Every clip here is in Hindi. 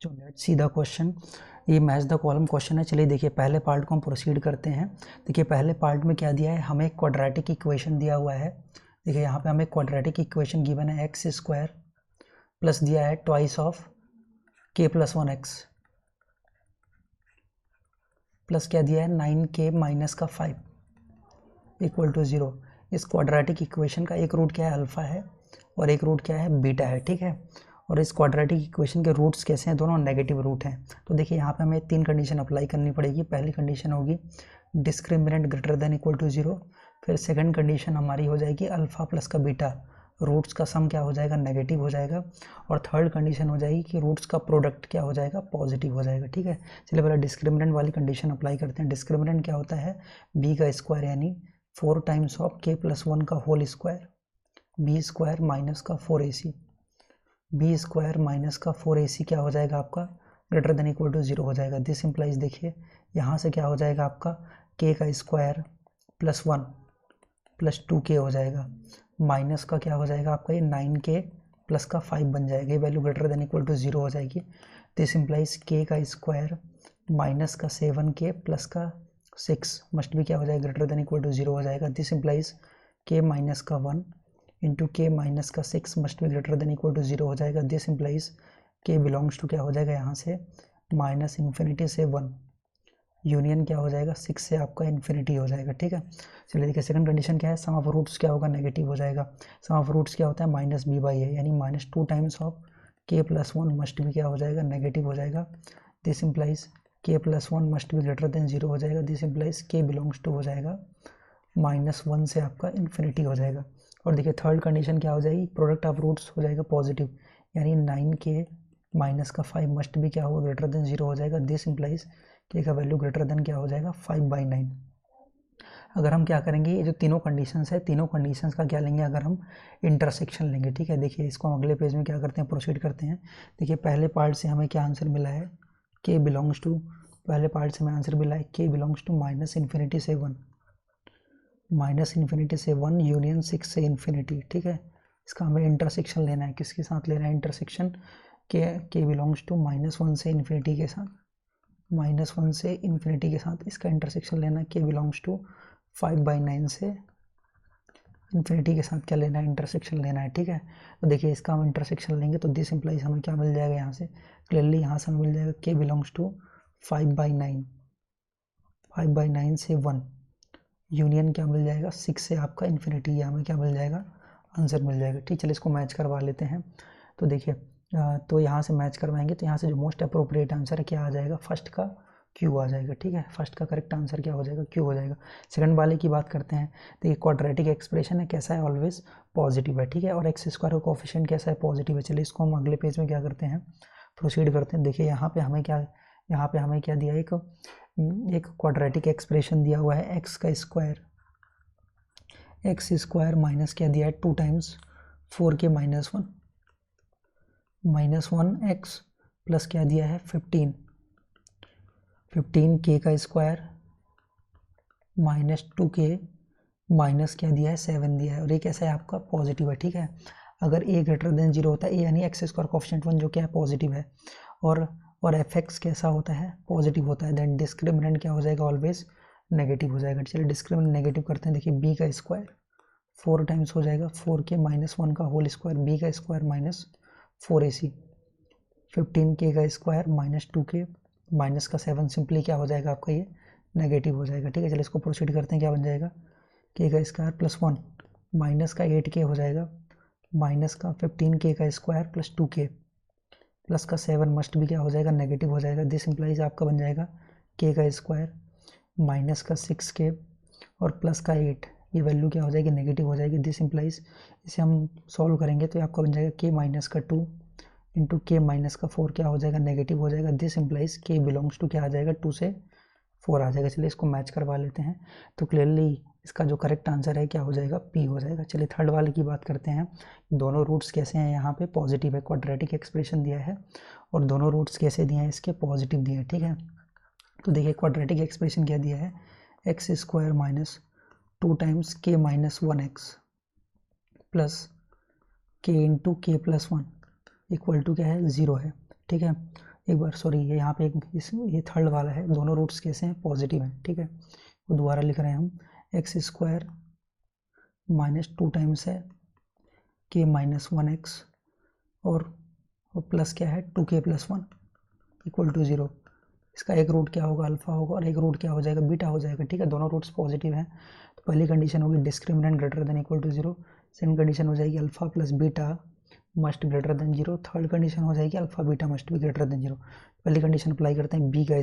जो लेट्स सी द क्वेश्चन, ये मैच द कॉलम क्वेश्चन है। चलिए देखिए पहले पार्ट को हम प्रोसीड करते हैं। देखिए पहले पार्ट में क्या दिया है, हमें एक क्वाड्रेटिक इक्वेशन दिया हुआ है। देखिए यहाँ पे हमें क्वाड्रेटिक इक्वेशन गिवन है एक्स स्क्वायर प्लस दिया है ट्वाइस ऑफ के प्लस 1x प्लस क्या दिया है 9k माइनस का 5 इक्वल टू 0। इस क्वाड्रेटिक इक्वेशन का एक रूट क्या है, अल्फा है, और एक रूट क्या है, बीटा है। ठीक है, और इस क्वाड्रेटिक इक्वेशन के रूट्स कैसे हैं, दोनों नेगेटिव रूट हैं। तो देखिए यहाँ पे हमें 3 कंडीशन अप्लाई करनी पड़ेगी। पहली कंडीशन होगी discriminant greater than equal to 0। फिर सेकंड कंडीशन हमारी हो जाएगी अल्फा प्लस का बीटा, रूट्स का सम क्या हो जाएगा, नेगेटिव हो जाएगा। और थर्ड कंडीशन हो जाएगी कि रूट्स का प्रोडक्ट क्या हो जाएगा, पॉजिटिव हो जाएगा। ठीक है, चलिए पहले डिस्क्रिमिनेंट वाली कंडीशन अप्लाई करते हैं। डिस्क्रिमिनेंट क्या होता है, बी का स्क्वायर यानी 4 टाइम्स ऑफ के प्लस 1 का whole square, B square minus का 4ac, बी स्क्वायर माइनस का 4ac क्या हो जाएगा आपका, ग्रेटर देन इक्वल टू 0 हो जाएगा। दिस इम्प्लाइज, देखिए यहाँ से क्या हो जाएगा आपका k का स्क्वायर प्लस 1 प्लस 2k हो जाएगा, माइनस का क्या हो जाएगा आपका ये 9k प्लस का 5 बन जाएगा। ये value greater than equal to 0 हो जाएगी। दिस इम्प्लाइज k का स्क्वायर माइनस का 7k प्लस का 6 मस्ट भी क्या हो जाएगा, ग्रेटर देन इक्वल टू 0 हो जाएगा। दिस इम्प्लाइज k माइनस का 1 इंटू के माइनस का 6 मस्ट भी ग्रेटर देन इक्वल टू 0 हो जाएगा। दिस इम्प्लाइज के बिलोंग्स टू क्या हो जाएगा, यहाँ से माइनस इन्फिनिटी से 1 यूनियन क्या हो जाएगा, 6 से आपका इन्फिनिटी हो जाएगा। ठीक है, चलिए देखिए सेकंड कंडीशन क्या है, सम ऑफ रूट्स क्या होगा, नेगेटिव हो जाएगा। सम ऑफ रूट्स क्या होता है, माइनस बी बाई ए, यानी माइनस 2 टाइम्स ऑफ के प्लस 1 मस्ट भी क्या हो जाएगा, नेगेटिव हो जाएगा। दिस इम्प्लाइज के प्लस 1 मस्ट भी ग्रेटर देन 0 हो जाएगा। दिस इम्प्लाइज के बिलोंग्स टू हो जाएगा -1 से आपका इन्फिनिटी हो जाएगा। और देखिए थर्ड कंडीशन क्या हो जाएगी, प्रोडक्ट ऑफ रूट्स हो जाएगा पॉजिटिव, यानी 9k माइनस का 5 मस्ट भी क्या होगा, ग्रेटर देन 0 हो जाएगा। दिस इम्प्लाइज के का वैल्यू ग्रेटर देन क्या हो जाएगा, 5/9। अगर हम क्या करेंगे, ये जो तीनों कंडीशंस है, तीनों कंडीशंस का क्या लेंगे, अगर हम इंटरसेक्शन लेंगे। ठीक है, देखिए इसको हम अगले पेज में क्या करते हैं, प्रोसीड करते हैं। देखिए पहले पार्ट से हमें क्या आंसर मिला है, के बिलोंग्स टू, पहले पार्ट से हमें आंसर मिला है के बिलोंग्स टू माइनस इन्फिनिटी से 1, माइनस इन्फिनिटी से 1 यूनियन 6 से इन्फिनिटी। ठीक है, इसका हमें इंटरसेक्शन लेना है, किसके साथ लेना है इंटरसेक्शन, के बिलोंग्स टू -1 से इन्फिनिटी के साथ, -1 से इन्फिनिटी के साथ इसका इंटरसेक्शन लेना है। के बिलोंग्स टू 5/9 से इन्फिनिटी के साथ क्या लेना है, इंटरसेक्शन लेना है। ठीक है, तो देखिए इसका हम इंटरसेक्शन लेंगे तो दिस इम्प्लाइज हमें क्या मिल जाएगा, यहाँ से क्लियरली यहाँ से हमें मिल जाएगा के बिलोंग्स टू 5/9, 5/9 से 1 यूनियन क्या मिल जाएगा, 6 से आपका इन्फिनिटी, ये हमें क्या मिल जाएगा, आंसर मिल जाएगा। ठीक, चलिए इसको मैच करवा लेते हैं। तो देखिए तो यहाँ से मैच करवाएंगे तो यहाँ से जो मोस्ट अप्रोप्रिएट आंसर है क्या आ जाएगा, फर्स्ट का क्यू आ जाएगा। ठीक है, फर्स्ट का करेक्ट आंसर क्या हो जाएगा, क्यू हो जाएगा। सेकंड वाले की बात करते हैं। देखिए क्वाड्रेटिक एक्सप्रेशन है, कैसा है, ऑलवेज पॉजिटिव है। ठीक है, और एक्स स्क्वायर का कोफिशिएंट कैसा है, पॉजिटिव है। चलिए इसको हम अगले पेज में क्या करते हैं, प्रोसीड करते हैं। देखिए यहाँ पे हमें क्या, यहाँ पे हमें क्या दिया, एक क्वाड्रेटिक एक्सप्रेशन दिया हुआ है, एक्स का स्क्वायर, एक्स स्क्वायर माइनस क्या दिया है 2 टाइम्स 4k -1 एक्स प्लस क्या दिया है 15k का स्क्वायर -2k माइनस क्या दिया है 7 दिया है, और ये कैसा है आपका पॉजिटिव है। ठीक है, अगर a ग्रेटर देन 0 होता है, a यानी एक्स स्क्वायर कोफिशिएंट 1 जो क्या है पॉजिटिव है, और fx कैसा होता है, पॉजिटिव होता है, देन डिस्क्रिमिनेंट क्या हो जाएगा, ऑलवेज नेगेटिव हो जाएगा। चलिए डिस्क्रिमिनेंट नेगेटिव करते हैं। देखिए b का स्क्वायर 4 टाइम्स हो जाएगा 4k -1 का होल स्क्वायर, b का स्क्वायर माइनस 4ac, 15k का स्क्वायर -2k माइनस का 7, सिंपली क्या हो जाएगा आपका ये नेगेटिव हो जाएगा। ठीक है, चलिए इसको प्रोसीड करते हैं। क्या बन जाएगा, k का स्क्वायर प्लस 1 माइनस का 8k हो जाएगा, माइनस का 15k का स्क्वायर प्लस 2k प्लस का 7 मस्ट भी क्या हो जाएगा, नेगेटिव हो जाएगा। दिस इम्प्लाइज आपका बन जाएगा k का स्क्वायर माइनस का 6k और प्लस का 8, ये वैल्यू क्या हो जाएगी, नेगेटिव हो जाएगी। दिस इम्प्लाइज, इसे हम सॉल्व करेंगे तो आपका बन जाएगा k माइनस का 2 इंटू के माइनस का 4 क्या हो जाएगा, नेगेटिव हो जाएगा। दिस इम्प्लाइज के बिलोंग्स टू क्या आ जाएगा, 2 से 4 आ जाएगा। चलिए इसको मैच करवा लेते हैं। तो क्लियरली इसका जो करेक्ट आंसर है क्या हो जाएगा, पी हो जाएगा। चलिए थर्ड वाले की बात करते हैं। दोनों रूट्स कैसे हैं, यहाँ पे पॉजिटिव है, क्वाड्रेटिक एक्सप्रेशन दिया है और दोनों रूट्स कैसे दिए हैं, इसके पॉजिटिव दिए हैं। ठीक है, तो देखिए क्वाड्रेटिक एक्सप्रेशन क्या दिया है, एक्स स्क्वायर माइनस 2 टाइम्स के -1x प्लस के into k plus 1 equal to क्या है, 0 है। ठीक है, एक बार सॉरी, ये यहाँ पे ये थर्ड वाला है, दोनों रूट्स कैसे हैं, पॉजिटिव हैं, ठीक है। वो दोबारा लिख रहे हैं हम, एक्स स्क्वायर माइनस 2 टाइम्स है के माइनस 1x और प्लस क्या है 2k प्लस 1 इक्वल टू 0। इसका एक रूट क्या होगा, अल्फा होगा, और एक रूट क्या हो जाएगा, बीटा हो जाएगा, ठीक है। दोनों रूट्स पॉजिटिव हैं, तो पहली कंडीशन होगी discriminant greater than equal to 0। Second condition हो जाएगी alpha plus beta must greater than 0। Third condition हो जाएगी अल्फा बीटा मस्ट भी ग्रेटर देन 0। पहली कंडीशन अप्लाई करते हैं, बी का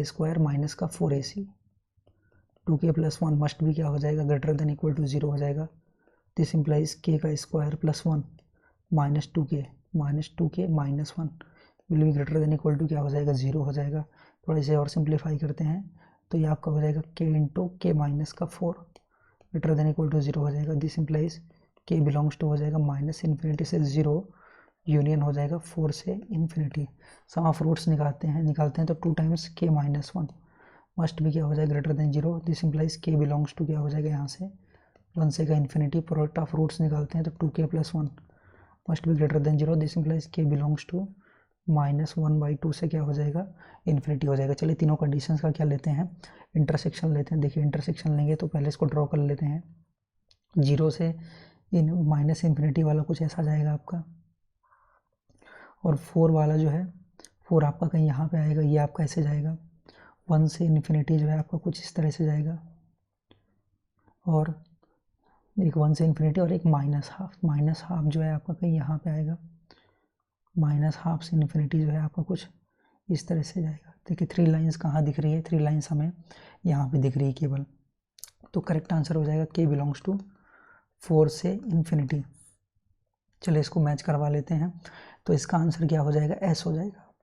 स्क्वायर माइनस का 4ac 2k प्लस 1 मस्ट भी क्या हो जाएगा, ग्रेटर देन इक्वल टू 0 हो जाएगा। दिस इम्प्लाइज k का square plus 1 minus 2k minus 1 will be greater than equal to क्या हो जाएगा, 0 हो जाएगा। थोड़ा इसे और सिंप्लीफाई करते हैं तो ये आपका हो जाएगा k इंटू के माइनस का 4 ग्रेटर देन इक्वल टू 0 हो जाएगा। This implies k belongs to हो जाएगा माइनस इन्फिनिटी से 0 यूनियन हो जाएगा 4 से इन्फिनिटी। सम ऑफ रूट्स निकालते हैं तो 2 टाइम्स k माइनस 1 मस्ट भी क्या हो जाएगा, greater than 0। This implies k belongs to क्या हो जाएगा, यहाँ से 1 से का इन्फिनिटी। प्रोडक्ट ऑफ रूट्स निकालते हैं तो 2k प्लस 1 मस्ट भी greater than 0। This implies k belongs to minus 1/2 से क्या हो जाएगा, इन्फिनिटी हो जाएगा। चलिए तीनों कंडीशंस का क्या लेते हैं, इंटरसेक्शन लेते हैं। देखिए इंटरसेक्शन लेंगे तो पहले इसको ड्रॉ कर लेते हैं। 0 से माइनस इन्फिनिटी वाला कुछ ऐसा जाएगा आपका, और 4 वाला जो है 4 आपका कहीं यहाँ पे आएगा, ये आपका ऐसे जाएगा। 1 से इन्फिनिटी जो है आपका कुछ इस तरह से जाएगा, और एक 1 से इन्फिनिटी और एक माइनस हाफ जो है आपका कहीं यहाँ पे आएगा। माइनस हाफ से इन्फिनिटी जो है आपका कुछ इस तरह से जाएगा। देखिए 3 लाइंस कहाँ दिख रही है, 3 लाइंस हमें यहाँ पे दिख रही है केवल। तो करेक्ट आंसर हो जाएगा k बिलोंग्स टू 4 से इन्फिनिटी। चलिए इसको मैच करवा लेते हैं, तो इसका आंसर क्या हो जाएगा, s हो जाएगा,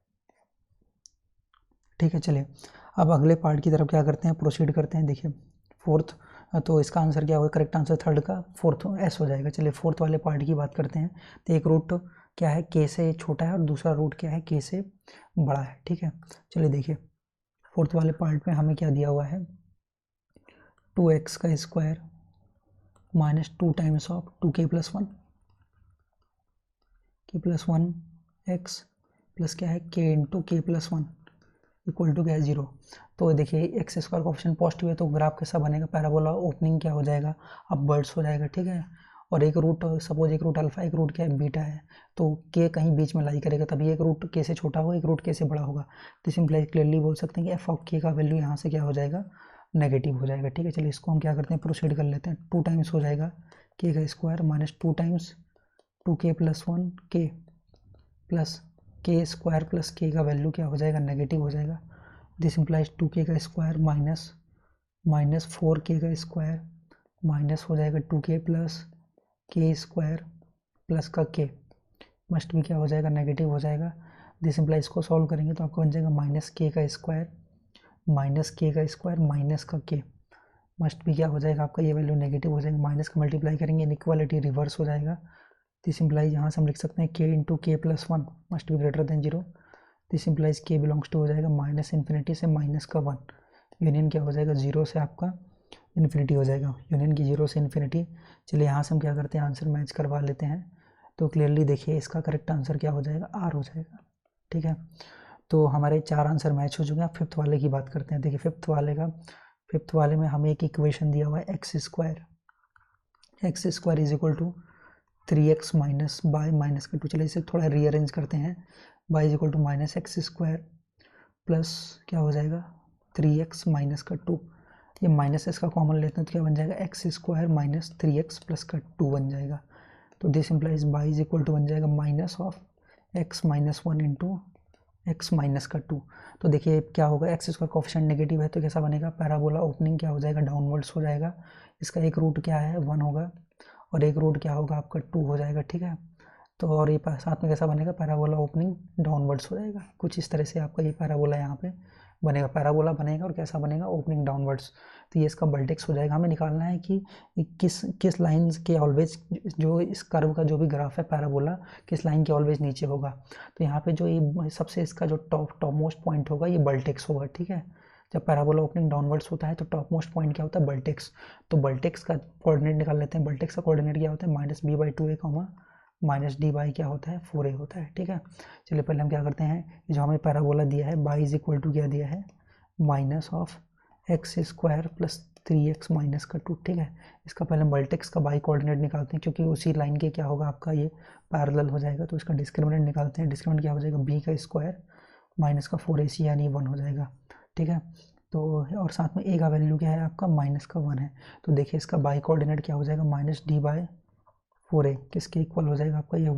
ठीक है। चलिए अब अगले पार्ट की तरफ क्या करते हैं, प्रोसीड करते हैं। देखिए फोर्थ, तो इसका आंसर क्या होगा, करेक्ट आंसर थर्ड का फोर्थ s हो जाएगा। चलिए फोर्थ वाले पार्ट की बात करते हैं। तो एक रूट क्या है, k से छोटा है, और दूसरा रूट क्या है, k से बड़ा है, ठीक है। चलिए देखिए फोर्थ वाले पार्ट में हमें क्या दिया हुआ है, 2x का square minus 2 times of 2k plus 1 x plus क्या है, k into k plus 1 equal to क्या है, 0। तो देखिए एक्स स्क्वायर का ऑप्शन पॉजिटिव है, तो ग्राफ कैसा बनेगा, पैराबोला ओपनिंग क्या हो जाएगा, अपवर्ड्स हो जाएगा, ठीक है। और एक रूट, सपोज एक रूट अल्फा, एक रूट क्या है, बीटा है, तो के कहीं बीच में लाई करेगा, तभी एक रूट के से छोटा होगा, एक रूट के से बड़ा होगा। तो सिंपली क्लियरली बोल सकते हैं कि एफ ऑफ के का वैल्यू यहाँ से क्या हो जाएगा, नेगेटिव हो जाएगा, ठीक है। चलिए इसको हम क्या करते हैं, प्रोसीड कर लेते हैं। 2 टाइम्स हो जाएगा के का square minus 2 times 2k plus 1 के प्लस के स्क्वायर प्लस के का वैल्यू क्या हो जाएगा, नेगेटिव हो जाएगा। दिस इम्प्लाइज 2k का स्क्वायर माइनस 4k का स्क्वायर माइनस हो जाएगा 2k प्लस के स्क्वायर प्लस का k मस्ट भी क्या हो जाएगा, नेगेटिव हो जाएगा। दिस इम्प्लाइज को सॉल्व करेंगे तो आपको बन जाएगा माइनस k का स्क्वायर माइनस का k मस्ट भी क्या हो जाएगा, आपका ये वैल्यू नेगेटिव हो जाएगा। माइनस का मल्टीप्लाई करेंगे, इनइक्वालिटी रिवर्स हो जाएगा। दिस इम्प्लाइज यहाँ से हम लिख सकते हैं k into k plus 1 must भी greater than 0। This implies k belongs to हो जाएगा माइनस इन्फिनिटी से माइनस का 1 यूनियन क्या हो जाएगा, 0 से आपका इन्फिनिटी हो जाएगा, यूनियन की 0 से इन्फिनिटी। चलिए यहाँ से हम क्या करते हैं, आंसर मैच करवा लेते हैं। तो क्लियरली देखिए इसका करेक्ट आंसर क्या हो जाएगा, r हो जाएगा, ठीक है। तो हमारे 4 आंसर मैच हो चुके हैं। फिफ्थ वाले की बात करते हैं। देखिए फिफ्थ वाले में हमें एक इक्वेशन दिया हुआ है, x square is equal to 3x minus y minus का 2। चलिए इसे थोड़ा रीअरेंज करते हैं। Y is equal to minus x square plus क्या हो जाएगा, 3x माइनस का 2। ये माइनस एक्स का कॉमन लेते हैं तो क्या बन जाएगा, x square minus 3x plus का 2 बन जाएगा। तो this implies y is equal to बन जाएगा minus of x minus 1 into x minus का 2। तो देखिए क्या होगा, एक्स स्क्वायर कोएफिशिएंट नेगेटिव है तो कैसा बनेगा, पैराबोला ओपनिंग क्या हो जाएगा, डाउनवर्ड्स हो जाएगा। इसका एक रूट क्या है, 1 होगा, और एक रूट क्या होगा आपका 2 हो जाएगा, ठीक है। तो और ये साथ में कैसा बनेगा, पैराबोला ओपनिंग डाउनवर्ड्स हो जाएगा। कुछ इस तरह से आपका ये पैराबोला यहाँ पे बनेगा, पैराबोला बनेगा, और कैसा बनेगा, ओपनिंग डाउनवर्ड्स। तो ये इसका बल्टेक्स हो जाएगा। हमें निकालना है कि किस लाइन के ऑलवेज, जो इस कर्व का जो भी ग्राफ है पैराबोला, किस लाइन के ऑलवेज नीचे होगा। तो यहाँ पे जो ये सबसे इसका जो टॉप मोस्ट पॉइंट होगा, ये बल्टेक्स होगा, ठीक है। जब पैराबोला ओपनिंग डाउनवर्ड्स होता है तो टॉप मोस्ट पॉइंट क्या होता है, बल्टेक्स। तो बल्टेक्स का कोऑर्डिनेट निकाल लेते हैं। बल्टेक्स का कोऑर्डिनेट क्या होता है, -b/2a, माइनस डी बाई क्या होता है 4a होता है। ठीक है, चलिए पहले हम क्या करते हैं, जो हमें पैराबोला दिया है बाई इज इक्वल टू क्या दिया है, minus of x square plus 3x minus का 2। ठीक है, इसका पहले मल्टीक्स का बाई कोऑर्डिनेट निकालते हैं, क्योंकि उसी लाइन के क्या होगा आपका ये पैरेलल हो जाएगा, तो इसका डिस्क्रिमिनेंट निकालते हैं। डिस्क्रिमिनेंट क्या हो जाएगा, b का स्क्वायर माइनस का 4ac यानी 1 हो जाएगा। ठीक है, तो और साथ में a का वैल्यू क्या है आपका, माइनस का 1 है, तो देखिए इसका बाई कोऑर्डिनेट क्या हो जाएगा, माइनस डी बाई 4a किसके इक्वल हो जाएगा आपका, ये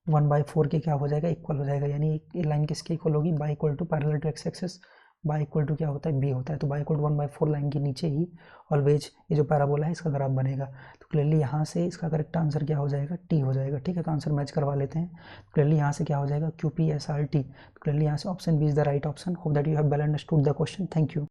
1/4 के क्या हो जाएगा, इक्वल हो जाएगा। यानी ये लाइन किसके इक्वल होगी, y equal to parallel to x axis, y equal to क्या होता है, बी होता है, तो बाई इक्वल टू 1/4 लाइन के नीचे ही ऑलवेज ये जो पैराबोला है इसका ग्राफ बनेगा। तो क्लियरली यहाँ से इसका करेक्ट आंसर क्या हो जाएगा, टी हो जाएगा। ठीक है, तो आंसर मैच करवा लेते हैं। क्लियरली यहाँ से क्या हो जाएगा, QPSRT। क्लियरली यहाँ से option B is the right option. Hope that you have well understood the question. Thank you.